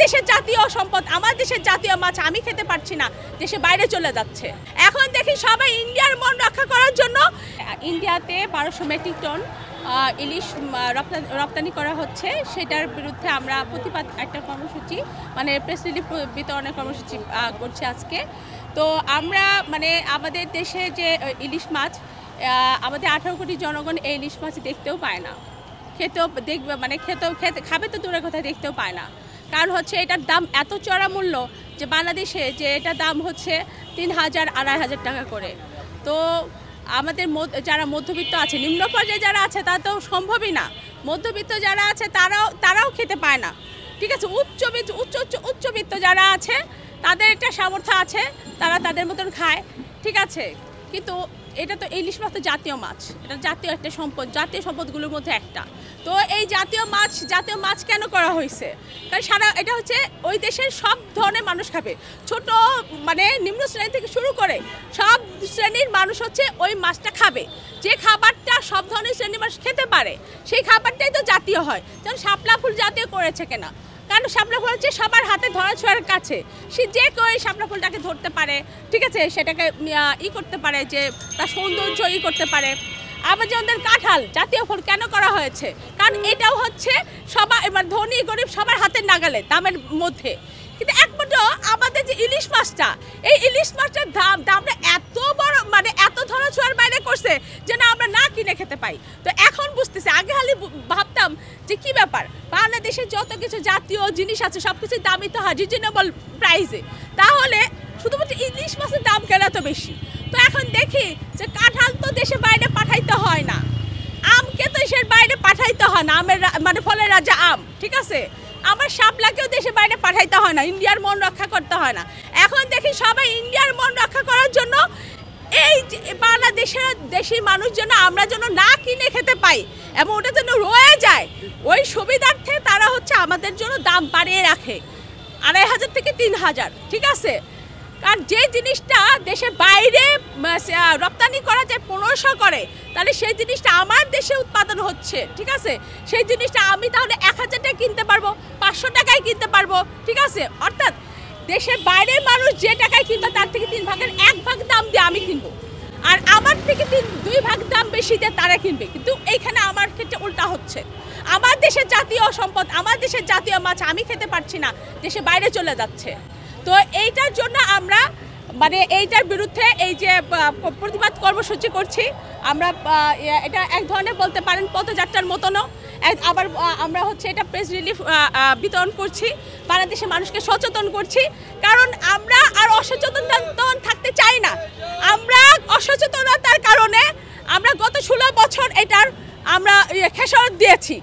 দেশের জাতীয় সম্পদ, আমার দেশের জাতীয় মাছ আমি খেতে পারছি না, দেশে বাইরে চলে যাচ্ছে। এখন দেখি সবাই ইন্ডিয়ার মন রক্ষা করার জন্য ইন্ডিয়াতে 1200 মেট্রিক টন ইলিশ রপ্তানি করা হচ্ছে, সেটার বিরুদ্ধে আমরা প্রতিবাদ একটা কর্মসূচি মানে প্রেস রিলিফ বিতরণের কর্মসূচি করছি আজকে। তো আমরা মানে আমাদের দেশে যে ইলিশ মাছ, আমাদের 18 কোটি জনগণ এই ইলিশ মাছ দেখতেও পায় না, খেতেও দেখবে মানে খাবে তো দূরের কথা, দেখতেও পায় না। কারণ হচ্ছে এটার দাম এত চড়া মূল্য যে বাংলাদেশে যে এটার দাম হচ্ছে 3000 2500 টাকা করে। তো আমাদের যারা মধ্যবিত্ত আছে, নিম্ন পর্যায়ে যারা আছে তা তো সম্ভবই না, মধ্যবিত্ত যারা আছে তারাও খেতে পায় না, ঠিক আছে। উচ্চবিত্ত যারা আছে তাদের একটা সামর্থ্য আছে, তারা তাদের মতন খায়, ঠিক আছে। কিন্তু এটা তো ইলিশ মাছ তো জাতীয় মাছ, এটা জাতীয় একটা সম্পদ, জাতীয় সম্পদগুলোর মধ্যে একটা। তো এই জাতীয় মাছ কেন করা হয়েছে? কারণ এটা হচ্ছে ওই দেশের সব ধরনের মানুষ খাবে, ছোট মানে নিম্ন শ্রেণী থেকে শুরু করে সব শ্রেণীর মানুষ হচ্ছে ওই মাছটা খাবে। যে খাবারটা সব ধরনের শ্রেণীর মানুষ খেতে পারে সেই খাবারটাই তো জাতীয় হয়। যেমন শাপলা ফুল জাতীয় করেছে কেন? কারণ শাপলা ফুল হচ্ছে সবার হাতে ধরা ছোঁয়ার কাছে, সে যে কেউ এই শাপলা ফুলটাকে ধরতে পারে, ঠিক আছে, সেটাকে করতে পারে, যে তার সৌন্দর্য করতে পারে। আবার যেমন কাঁঠাল জাতীয় ফল কেন করা হয়েছে? কারণ এটাও হচ্ছে সবার মানে ধনী গরিব সবার হাতের নাগালে দামের মধ্যে। কিন্তু একমাত্র আমাদের যে ইলিশ মাছটা, এই ইলিশ মাছটার দামটা এত বড় মানে এত ধরা ছোঁয়ার বাইরে করছে যে না আমরা না কিনে খেতে পাই। তো এখন বুঝতেছি, আগে খালি ভাবতাম যে কি ব্যাপার, বাংলাদেশে যত কিছু জাতীয় জিনিস আছে সব কিছুর দামই তো হয় রিজনেবল প্রাইসে, তাহলে শুধুমাত্র ইলিশ মাছের দাম কেন এত বেশি? তো এখন দেখি যে কাঁঠাল তো দেশের বাইরে পাঠাইতে হয় না, আমকে তো দেশের বাইরে পাঠাইতে হয় না, আমের মানে ফলের রাজা আম, ঠিক আছে। আমার শাপলাকেও দেশের বাইরে পাঠাইতে হয় না, ইন্ডিয়ার মন রক্ষা করতে হয় না। এখন দেখি সবাই ইন্ডিয়ার মন রক্ষা করার জন্য এই দেশের মানুষ যেন আমরা যেন না কিনে খেতে পাই এবং ওটা যেন রয়ে যায়, ওই সুবিধার্থে তারা হচ্ছে আমাদের জন্য দাম বাড়িয়ে রাখে 2500 থেকে 3000, ঠিক আছে। কারণ যে জিনিসটা দেশের বাইরে রপ্তানি করা যায় 1500 করে, তাহলে সেই জিনিসটা আমার দেশে উৎপাদন হচ্ছে, ঠিক আছে। সেই জিনিসটা আমি তাহলে 1000 টাকায় কিনতে পারবো, 500 টাকায় কিনতে পারবো, ঠিক আছে। অর্থাৎ দেশের বাইরের মানুষ যে টাকায় কিনবে তার থেকে 3 ভাগের 1 ভাগ দাম দিয়ে আমি কিনবো, আর আমার থেকে 2 ভাগ দাম বেশি দিয়ে তারা কিনবে। কিন্তু এইখানে আমার ক্ষেত্রে উল্টা হচ্ছে, আমার দেশের জাতীয় সম্পদ, আমার দেশের জাতীয় মাছ আমি খেতে পারছি না, দেশে বাইরে চলে যাচ্ছে। তো এইটার জন্য আমরা মানে এইটার বিরুদ্ধে এই যে প্রতিবাদ কর্মসূচি করছি আমরা, এটা এক ধরনের বলতে পারেন পদযাত্রার মতনও। আবার আমরা হচ্ছে এটা প্রেস রিলিফ বিতরণ করছি, বাংলাদেশের মানুষকে সচেতন করছি, কারণ আমরা আর অসচেতন থাকতে চাই না। আমরা অসচেতনতার কারণে আমরা গত 16 বছর এটার আমরা খেসারত দিয়েছি।